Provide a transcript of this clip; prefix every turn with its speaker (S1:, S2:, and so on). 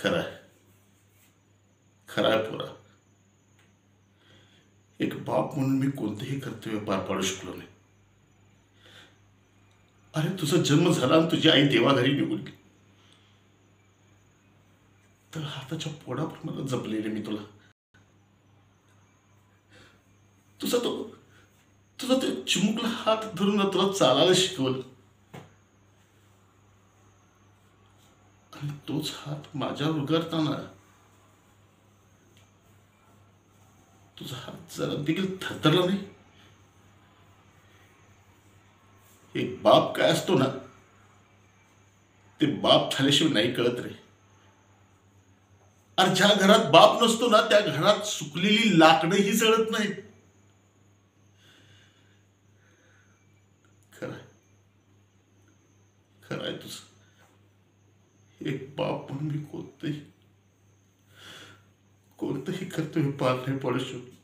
S1: खरंय, खराय पोरा. एक बाप म्हणून मी कोणतेही कर्तव्य पार पाडू शकलो नाही. अरे तुझा जन्म झाला आणि तुझी आई देवाघरी निघून गेली, तर हाताच्या पोडाप्रमाणे जपलेले मी तुला. तुझा तो तुझा ते चिमुकला हात धरून तुला चालायला शिकवलं, आणि तोच हात माझ्यावर उगारताना तुझा हात जरा देखील थरथरला नाही. एक बाप काय असतो ना, ते बाप झाल्याशिवाय नाही कळत रे. आणि ज्या घरात बाप नसतो ना, त्या घरात सुकलेली लाकडंही जळत नाहीत. खरंय, खरंय तुझं. एक बाप म्हणून मी कोणतंही कर्तव्य पार नाही पाडू शकतो.